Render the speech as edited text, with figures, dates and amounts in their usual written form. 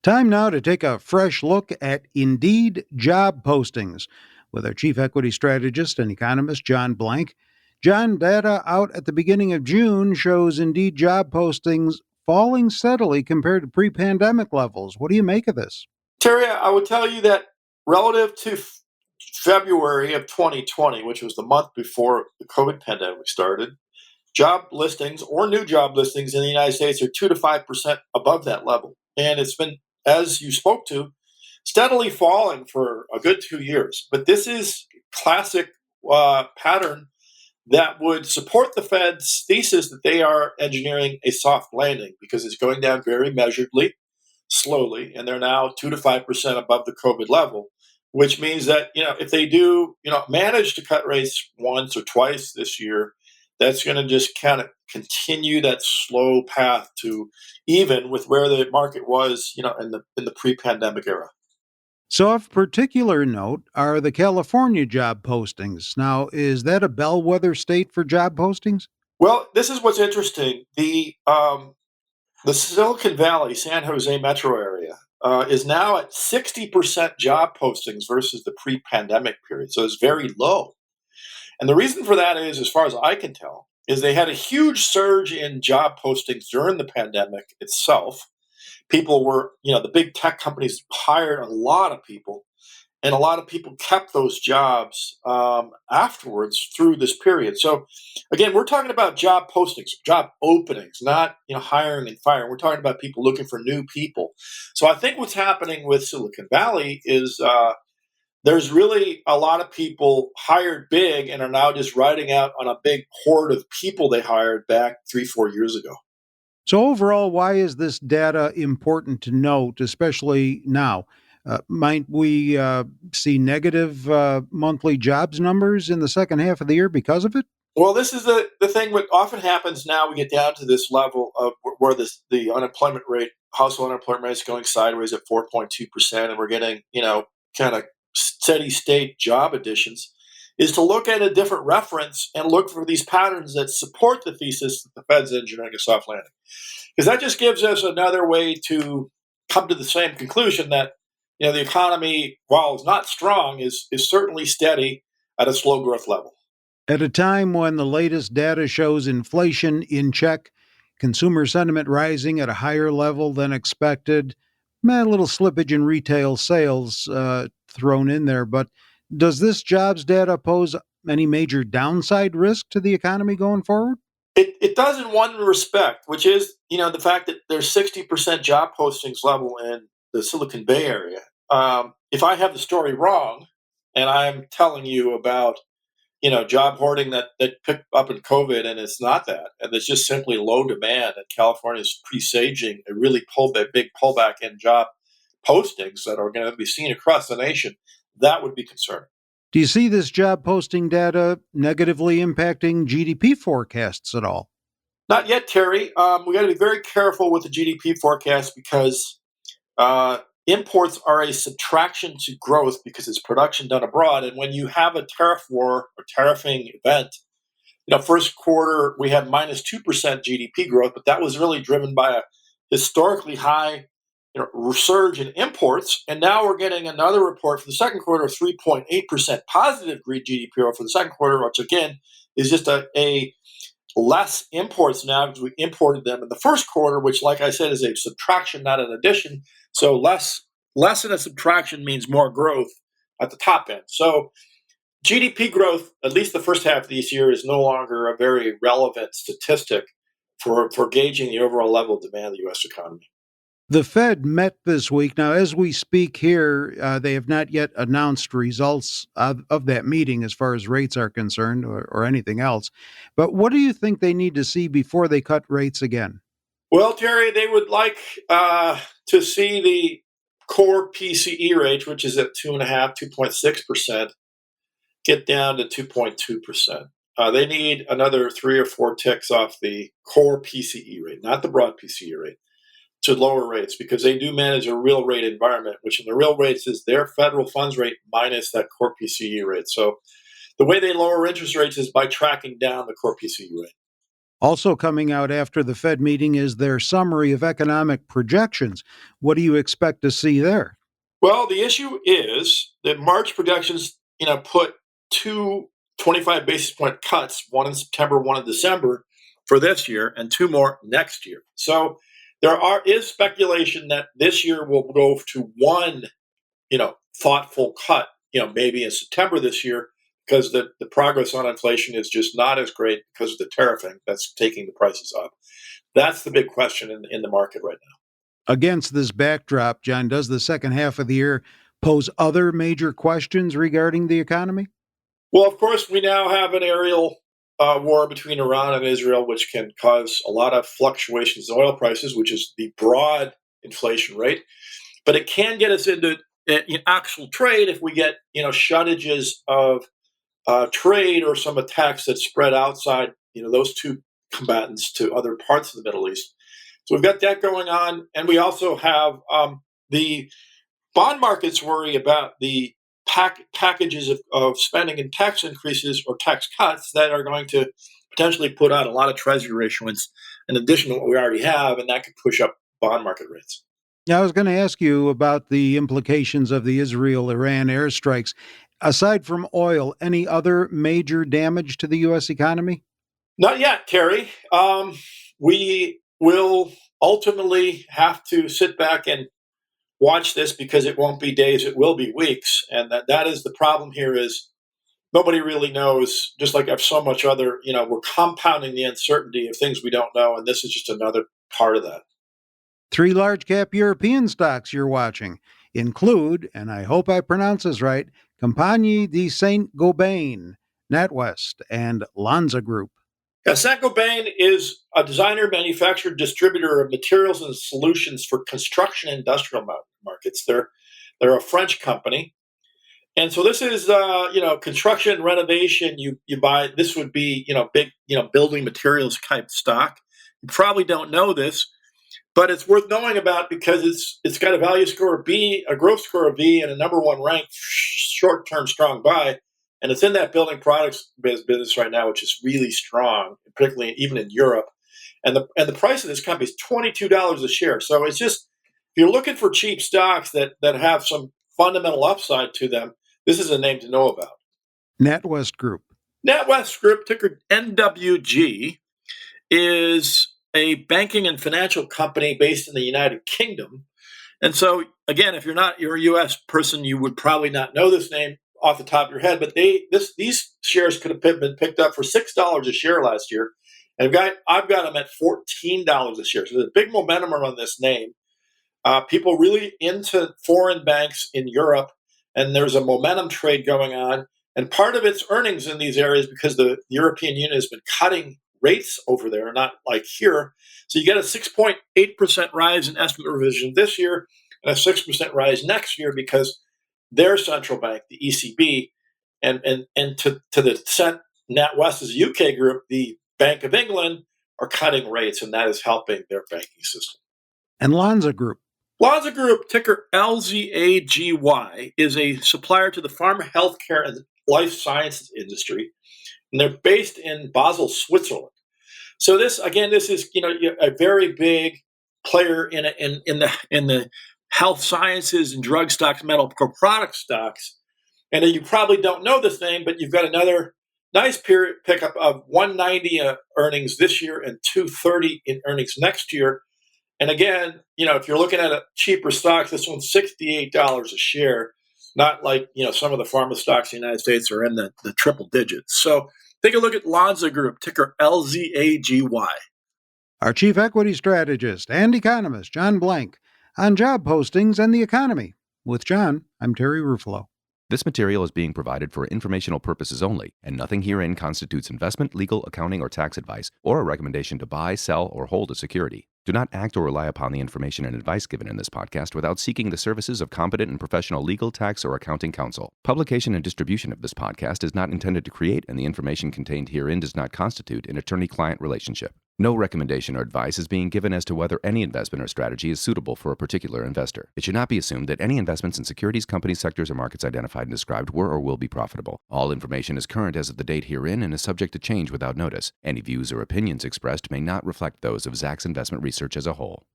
Time now to take a fresh look at Indeed job postings with our chief equity strategist and economist, John Blank. John, data out at the beginning of June shows Indeed job postings falling steadily compared to pre pandemic levels. What do you make of this? Terry, I would tell you that relative to February of 2020, which was the month before the COVID pandemic started, job listings or new job listings in the United States are 2 to 5% above that level. And it's been, as you spoke to, steadily falling for a good 2 years. But this is classic pattern that would support the Fed's thesis that they are engineering a soft landing because it's going down very measuredly, slowly, and they're now 2 to 5% above the COVID level, which means that if they do manage to cut rates once or twice this year, that's going to just kind of continue that slow path to even with where the market was in the pre-pandemic era. So, of particular note are the California job postings. Now, is that a bellwether state for job postings? Well, this is what's interesting. The Silicon Valley, San Jose metro area, is now at 60% job postings versus the pre-pandemic period. So it's very low. And the reason for that is, as far as I can tell, is they had a huge surge in job postings during the pandemic itself. People were, the big tech companies hired a lot of people, and a lot of people kept those jobs afterwards through this period. So, again, we're talking about job postings, job openings, not hiring and firing. We're talking about people looking for new people. So, I think what's happening with Silicon Valley is there's really a lot of people hired big and are now just riding out on a big horde of people they hired back 3, 4 years ago. So, overall, why is this data important to note, especially now? Might we see negative monthly jobs numbers in the second half of the year because of it? Well, this is the thing. What often happens now, we get down to this level of where the unemployment rate, household unemployment rate is going sideways at 4.2%, and we're getting kind of steady state job additions. Is to look at a different reference and look for these patterns that support the thesis that the Fed's engineering a soft landing, because that just gives us another way to come to the same conclusion that the economy, while it's not strong, is certainly steady at a slow growth level. At a time when the latest data shows inflation in check, consumer sentiment rising at a higher level than expected, a little slippage in retail sales thrown in there. But does this jobs data pose any major downside risk to the economy going forward? It does in one respect, which is the fact that there's 60% job postings level in the Silicon Bay area. If I have the story wrong, and I'm telling you about job hoarding that picked up in COVID, and it's not that, and it's just simply low demand, and California is presaging a really big pullback in job postings that are going to be seen across the nation, that would be concerning. Do you see this job posting data negatively impacting GDP forecasts at all? Not yet, Terry. We got to be very careful with the GDP forecast because imports are a subtraction to growth because it's production done abroad. And when you have a tariff war or tariffing event, first quarter we had -2% GDP growth, but that was really driven by a historically high surge in imports. And now we're getting another report for the second quarter of 3.8% positive GDP growth for the second quarter, which again is just a less imports now because we imported them in the first quarter, which, like I said, is a subtraction, not an addition. So less than a subtraction means more growth at the top end. So GDP growth, at least the first half of this year, is no longer a very relevant statistic for gauging the overall level of demand of the U.S. economy. The Fed met this week. Now, as we speak here, they have not yet announced results of that meeting as far as rates are concerned or anything else. But what do you think they need to see before they cut rates again? Well, Terry, they would like to see the core PCE rate, which is at 2.6%, get down to 2.2%. They need another 3 or 4 ticks off the core PCE rate, not the broad PCE rate, to lower rates because they do manage a real rate environment, which in the real rates is their federal funds rate minus that core PCE rate. So the way they lower interest rates is by tracking down the core PCE rate. Also, coming out after the Fed meeting is their summary of economic projections. What do you expect to see there? Well, the issue is that March projections, put two 25 basis point cuts, one in September, one in December for this year, and two more next year. So is speculation that this year will go to one, thoughtful cut, maybe in September this year, because the progress on inflation is just not as great because of the tariffing that's taking the prices up. That's the big question in the market right now. Against this backdrop, John, does the second half of the year pose other major questions regarding the economy? Well, of course, we now have an aerial war between Iran and Israel, which can cause a lot of fluctuations in oil prices, which is the broad inflation rate. But it can get us into actual trade if we get shortages of trade or some attacks that spread outside those two combatants to other parts of the Middle East. So we've got that going on, and we also have the bond markets worry about the packages of spending and tax increases or tax cuts that are going to potentially put out a lot of treasury issuance in addition to what we already have, and that could push up bond market rates. Yeah, I was going to ask you about the implications of the Israel Iran airstrikes. Aside from oil, any other major damage to the U.S. economy? Not yet, Terry. We will ultimately have to sit back and watch this because it won't be days, it will be weeks. And that is the problem here is nobody really knows, just like I've so much other, we're compounding the uncertainty of things we don't know. And this is just another part of that. Three large cap European stocks you're watching include, and I hope I pronounce this right, Compagnie de Saint Gobain, NatWest, and Lanza Group. Saint-Gobain is a designer, manufacturer, distributor of materials and solutions for construction and industrial markets. They're a French company, and so this is construction and renovation. You buy this would be big building materials type stock. You probably don't know this, but it's worth knowing about because it's got a value score of B, a growth score of B, and a number one ranked short term strong buy. And it's in that building products business right now, which is really strong, particularly even in Europe. And the price of this company is $22 a share. So it's just if you're looking for cheap stocks that have some fundamental upside to them, this is a name to know about. NatWest Group. NatWest Group, ticker NWG, is a banking and financial company based in the United Kingdom. And so, again, if you're a U.S. person, you would probably not know this name off the top of your head. But these shares could have been picked up for $6 a share last year, and I've got them at $14 a share. So there's a big momentum around this name. People really into foreign banks in Europe, and there's a momentum trade going on. And part of its earnings in these areas because the European Union has been cutting rates over there, not like here. So you get a 6.8% rise in estimate revision this year and a 6% rise next year because their central bank, the ECB, and to the NatWest's UK group, the Bank of England, are cutting rates, and that is helping their banking system. And Lanza Group. Lanza Group, ticker LZAGY, is a supplier to the pharma, healthcare, and life sciences industry, and they're based in Basel, Switzerland. So this is a very big player in the health sciences and drug stocks, medical product stocks. And you probably don't know this name, but you've got another nice period pickup of 190 earnings this year and 230 in earnings next year. And again, if you're looking at a cheaper stock, this one's $68 a share, not like some of the pharma stocks in the United States are in the triple digits. So take a look at Lanza Group, ticker LZAGY. Our chief equity strategist and economist, John Blank, on job postings and the economy. With John, I'm Terry Ruffalo. This material is being provided for informational purposes only, and nothing herein constitutes investment, legal, accounting, or tax advice, or a recommendation to buy, sell, or hold a security. Do not act or rely upon the information and advice given in this podcast without seeking the services of competent and professional legal, tax, or accounting counsel. Publication and distribution of this podcast is not intended to create, and the information contained herein does not constitute an attorney-client relationship. No recommendation or advice is being given as to whether any investment or strategy is suitable for a particular investor. It should not be assumed that any investments in securities, companies, sectors, or markets identified and described were or will be profitable. All information is current as of the date herein and is subject to change without notice. Any views or opinions expressed may not reflect those of Zacks Investment Research as a whole.